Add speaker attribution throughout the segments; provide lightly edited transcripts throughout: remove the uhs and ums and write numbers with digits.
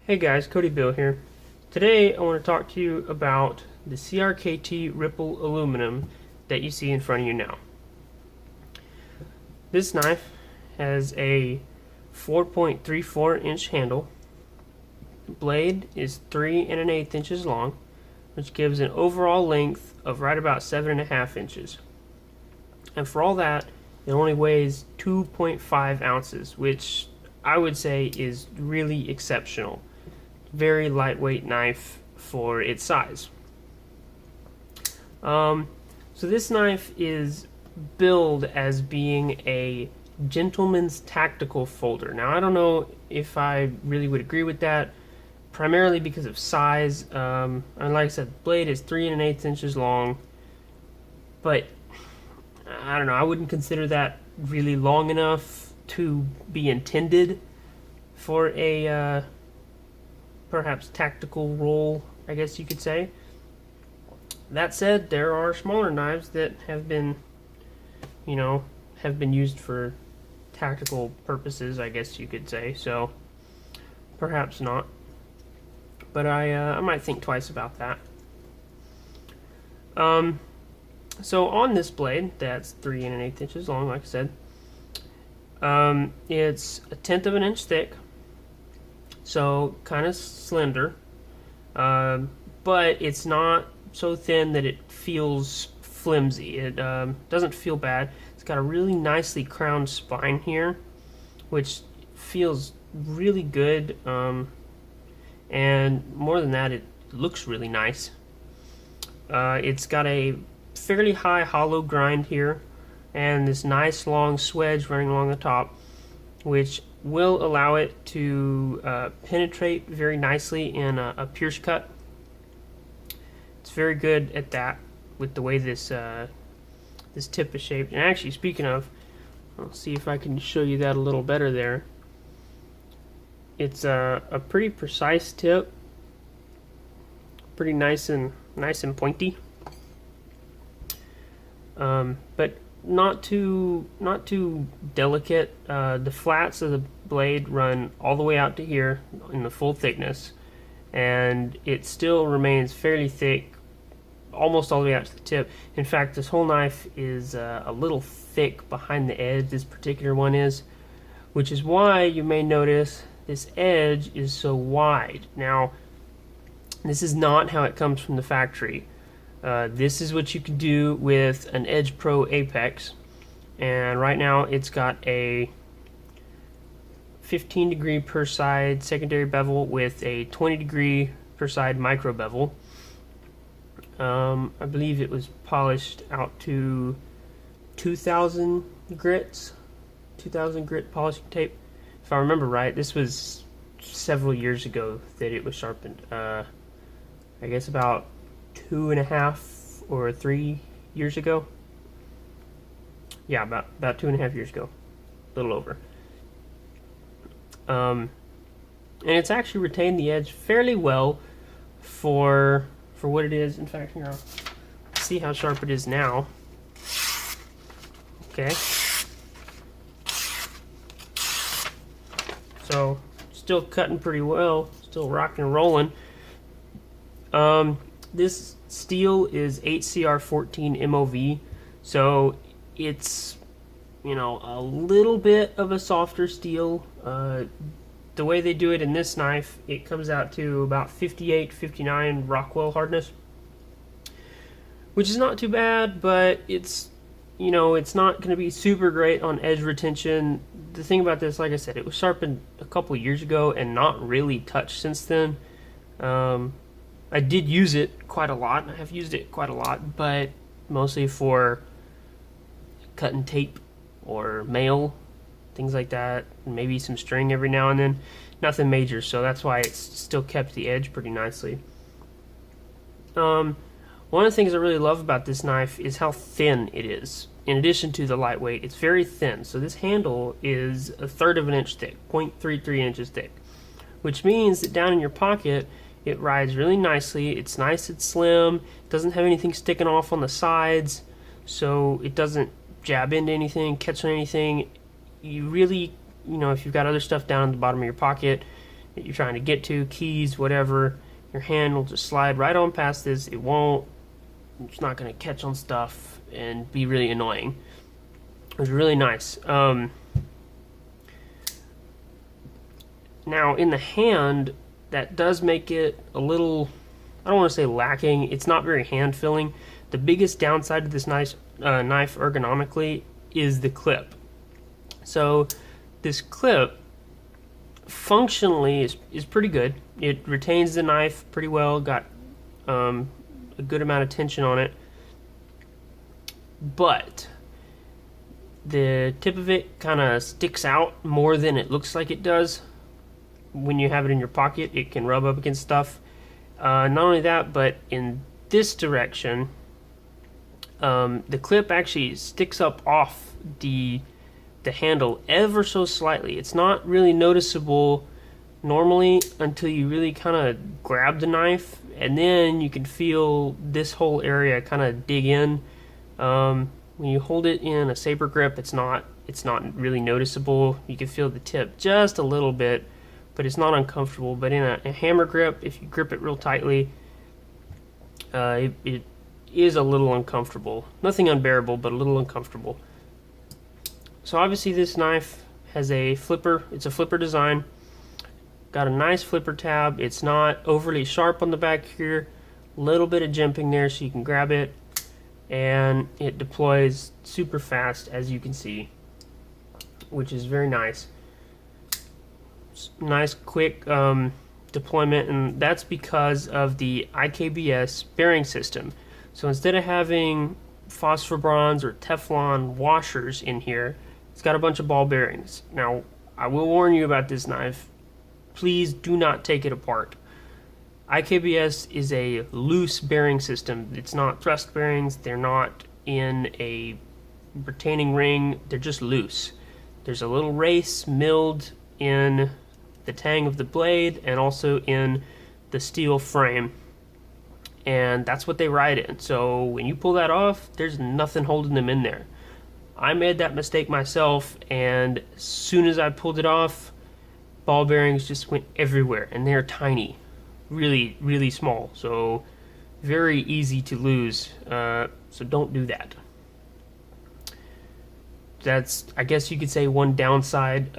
Speaker 1: Hey guys, Cody Bill here. Today I want to talk to you about the CRKT Ripple Aluminum that you see in front of you now. This knife has a 4.34 inch handle. The blade is 3 1/8 inches long, which gives an overall length of right about 7.5 inches. And for all that, it only weighs 2.5 ounces, which I would say is really exceptional. Very lightweight knife for its size. So this knife is billed as being a gentleman's tactical folder. Now I don't know if I really would agree with that, primarily because of size. And like I said, the blade is 3 1/8 inches long, but I don't know, I wouldn't consider that really long enough to be intended for a perhaps tactical role, I guess you could say. That said, there are smaller knives that have been, used for tactical purposes, I guess you could say. So perhaps not, but I might think twice about that. So on this blade, that's 3 1/8 inches long, like I said. It's 1/10 of an inch thick. So kind of slender, but it's not so thin that it feels flimsy. It doesn't feel bad. It's got a really nicely crowned spine here, which feels really good, and more than that, it looks really nice. It's got a fairly high hollow grind here, and this nice long swedge running along the top, which will allow it to penetrate very nicely in a pierce cut. It's very good at that with the way this this tip is shaped. And actually, speaking of, I'll see if I can show you that a little better there. It's a pretty precise tip, pretty nice and pointy, but not too delicate. The flats of the blade run all the way out to here in the full thickness, and it still remains fairly thick almost all the way out to the tip. In fact, this whole knife is a little thick behind the edge, this particular one is, which is why you may notice this edge is so wide. Now, this is not how it comes from the factory. This is what you can do with an Edge Pro Apex, and right now it's got a 15 degree per side secondary bevel with a 20 degree per side micro bevel. I believe it was polished out to 2,000 grits, 2,000 grit polishing tape. If I remember right, this was several years ago that it was sharpened. I guess about 2.5 or 3 years ago. Yeah, about 2.5 years ago, a little over. And it's actually retained the edge fairly well for what it is. In fact, here, I'll see how sharp it is now. Okay. So, still cutting pretty well, still rocking and rolling. This steel is 8CR14 MOV, so it's, a little bit of a softer steel. The way they do it in this knife, it comes out to about 58, 59 Rockwell hardness, which is not too bad, but it's, it's not going to be super great on edge retention. The thing about this, like I said, it was sharpened a couple years ago and not really touched since then. I did use it quite a lot. I have used it quite a lot, but mostly for cutting tape or mail, things like that, and maybe some string every now and then. Nothing major, so that's why it's still kept the edge pretty nicely. One of the things I really love about this knife is how thin it is. In addition to the lightweight, it's very thin. So this handle is 1/3 of an inch thick, 0.33 inches thick, which means that down in your pocket, it rides really nicely. It's nice, it's slim, it doesn't have anything sticking off on the sides, so it doesn't jab into anything, catch on anything. You really, if you've got other stuff down at the bottom of your pocket, that you're trying to get to, keys, whatever. Your hand will just slide right on past this. It's not going to catch on stuff and be really annoying. It was really nice. Now, in the hand, that does make it a little, I don't want to say lacking. It's not very hand-filling. The biggest downside to this knife ergonomically is the clip. So this clip functionally is pretty good. It retains the knife pretty well, got a good amount of tension on it. But the tip of it kind of sticks out more than it looks like it does. When you have it in your pocket, it can rub up against stuff. Not only that, but in this direction, the clip actually sticks up off the handle ever so slightly. It's not really noticeable normally until you really kind of grab the knife, and then you can feel this whole area kind of dig in. When you hold it in a saber grip, it's not really noticeable. You can feel the tip just a little bit, but it's not uncomfortable. But in a hammer grip, if you grip it real tightly, it is a little uncomfortable. Nothing unbearable, but a little uncomfortable. So obviously this knife has a flipper. It's a flipper design. Got a nice flipper tab. It's not overly sharp on the back here. A little bit of jimping there so you can grab it. And it deploys super fast, as you can see, which is very nice. Nice quick deployment, and that's because of the IKBS bearing system. So instead of having phosphor bronze or Teflon washers in here, it's got a bunch of ball bearings. Now, I will warn you about this knife. Please do not take it apart. IKBS is a loose bearing system. It's not thrust bearings. They're not in a retaining ring. They're just loose. There's a little race milled in the tang of the blade and also in the steel frame. And that's what they ride in. So when you pull that off, there's nothing holding them in there. I made that mistake myself, and as soon as I pulled it off, ball bearings just went everywhere, and they're tiny. Really, really small. So very easy to lose. So don't do that. That's, I guess you could say, one downside.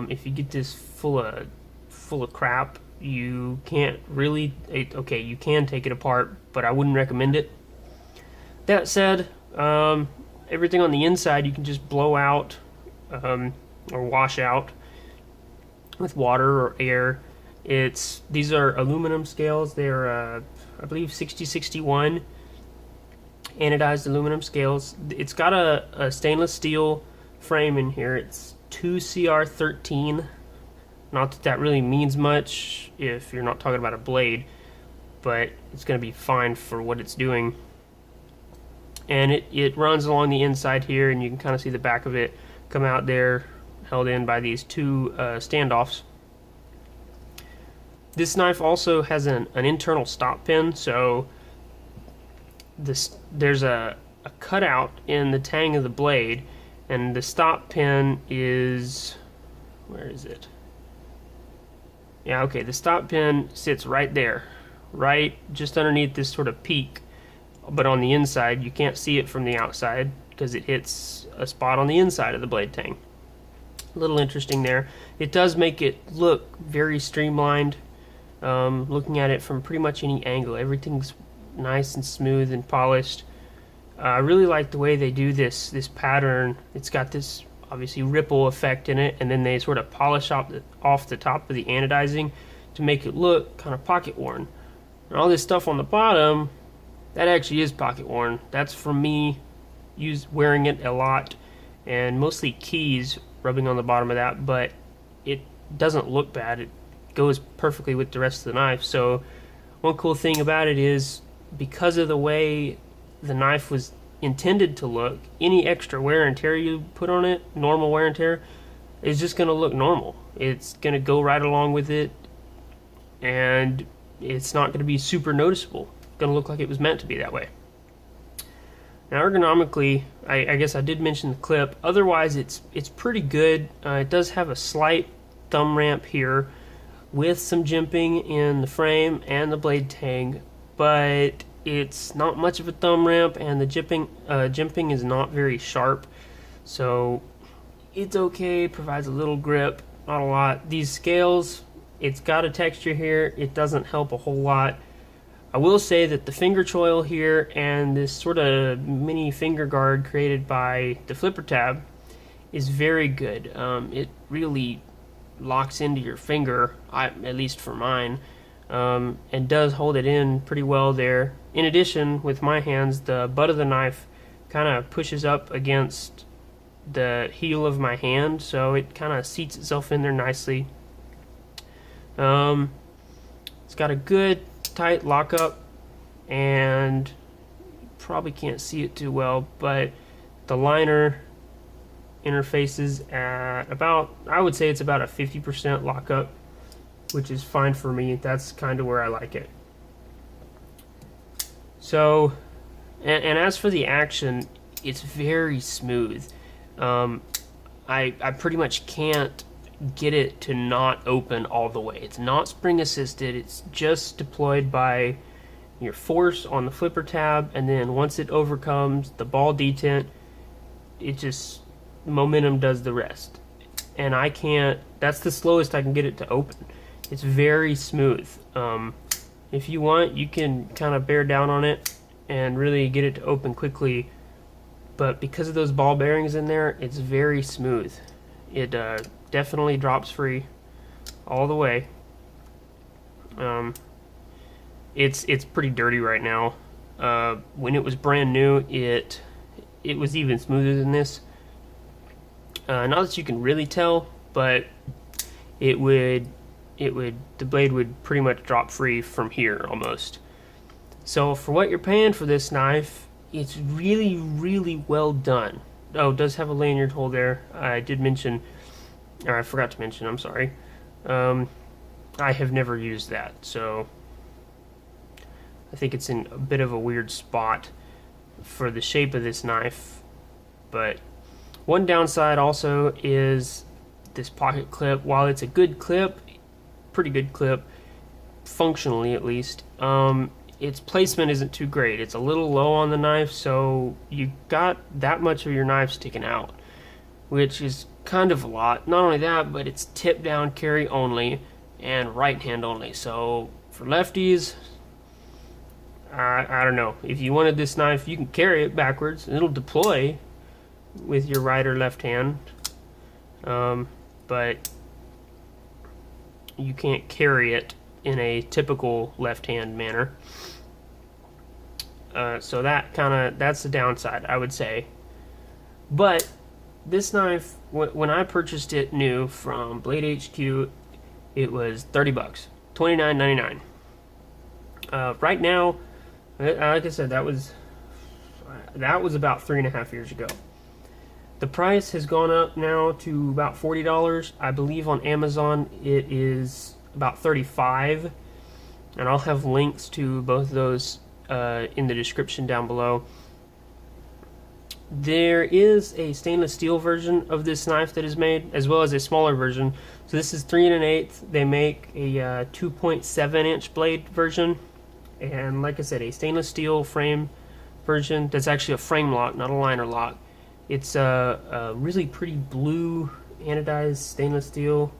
Speaker 1: If you get this full of crap, you can't really, okay, you can take it apart, but I wouldn't recommend it. That said, everything on the inside you can just blow out or wash out with water or air. These are aluminum scales. They're I believe 6061 anodized aluminum scales. It's got a stainless steel frame in here. It's 2CR13. Not that that really means much if you're not talking about a blade, but it's going to be fine for what it's doing. And it runs along the inside here, and you can kind of see the back of it come out there, held in by these two standoffs. This knife also has an internal stop pin, so there's a cutout in the tang of the blade, and the stop pin is, where is it? Yeah, okay, the stop pin sits right there, right just underneath this sort of peak, but on the inside. You can't see it from the outside because it hits a spot on the inside of the blade tang. A little interesting there. It does make it look very streamlined, looking at it from pretty much any angle. Everything's nice and smooth and polished. I really like the way they do this pattern. It's got this obviously ripple effect in it, and then they sort of polish off the top of the anodizing to make it look kind of pocket worn. And all this stuff on the bottom, that actually is pocket worn. That's from me wearing it a lot, and mostly keys rubbing on the bottom of that, but it doesn't look bad. It goes perfectly with the rest of the knife. So one cool thing about it is, because of the way the knife was intended to look, any extra wear and tear you put on it, normal wear and tear, is just going to look normal. It's going to go right along with it, and it's not going to be super noticeable. It's going to look like it was meant to be that way. Now ergonomically, I guess I did mention the clip. Otherwise, it's pretty good. It does have a slight thumb ramp here. with some jimping in the frame and the blade tang, but it's not much of a thumb ramp, and the jimping is not very sharp, so it's okay. Provides a little grip, not a lot. These scales, it's got a texture here, it doesn't help a whole lot. I will say that the finger choil here and this sort of mini finger guard created by the flipper tab is very good. It really locks into your finger, at least for mine, and does hold it in pretty well there. In addition, with my hands, the butt of the knife kind of pushes up against the heel of my hand, so it kind of seats itself in there nicely. It's got a good tight lockup, and you probably can't see it too well, but the liner interfaces at about, I would say it's about a 50% lockup, which is fine for me. That's kind of where I like it. So, and as for the action, it's very smooth. I pretty much can't get it to not open all the way. It's not spring assisted, it's just deployed by your force on the flipper tab, and then once it overcomes the ball detent, it just, momentum does the rest. And I can't, that's the slowest I can get it to open. It's very smooth. If you want, you can kind of bear down on it and really get it to open quickly, but because of those ball bearings in there, it's very smooth. It definitely drops free all the way. It's pretty dirty right now. When it was brand new, it was even smoother than this. Not that you can really tell, but the blade would pretty much drop free from here almost. So for what you're paying for this knife, it's really, really well done. Oh, it does have a lanyard hole there. I did mention, or I forgot to mention, I'm sorry. I have never used that, so I think it's in a bit of a weird spot for the shape of this knife. But one downside also is this pocket clip. While it's a good clip, pretty good clip, functionally at least, its placement isn't too great. It's a little low on the knife, so you got that much of your knife sticking out, which is kind of a lot. Not only that, but it's tip down carry only and right hand only. So for lefties, I don't know. If you wanted this knife, you can carry it backwards. It'll deploy with your right or left hand, but you can't carry it in a typical left-hand manner. So that's the downside, I would say. But this knife, when I purchased it new from Blade HQ, it was $30, $29.99. Right now, like I said, that was about 3.5 years ago. The price has gone up now to about $40. I believe on Amazon it is about $35, and I'll have links to both of those in the description down below. There is a stainless steel version of this knife that is made, as well as a smaller version. So this is 3 1/8. They make a 2.7-inch blade version, and like I said, a stainless steel frame version that's actually a frame lock, not a liner lock. It's a really pretty blue anodized stainless steel.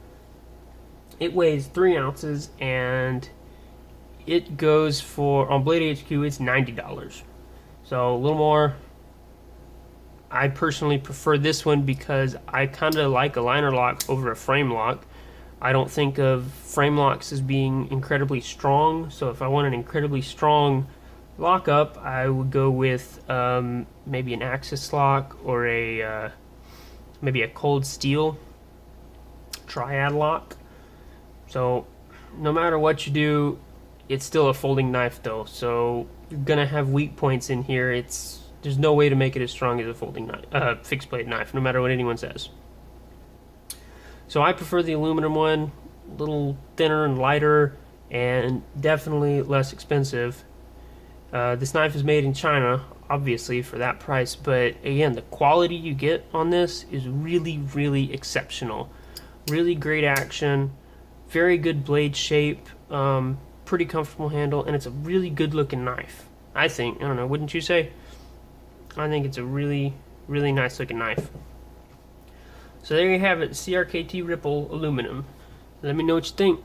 Speaker 1: It weighs 3 ounces, and it goes for, on Blade HQ, it's $90. So a little more. I personally prefer this one because I kind of like a liner lock over a frame lock. I don't think of frame locks as being incredibly strong, so if I want an incredibly strong lockup, I would go with maybe an Axis lock or maybe a cold steel triad lock. So no matter what you do, it's still a folding knife though, so you're gonna have weak points in here. There's no way to make it as strong as a folding knife, fixed blade knife, no matter what anyone says. So I prefer the aluminum one, a little thinner and lighter, and definitely less expensive. This knife is made in China, obviously, for that price, but again, the quality you get on this is really, really exceptional. Really great action. very good blade shape, pretty comfortable handle, and it's a really good looking knife. I think. I don't know. Wouldn't you say? I think it's a really, really nice looking knife. So there you have it, CRKT Ripple Aluminum. Let me know what you think.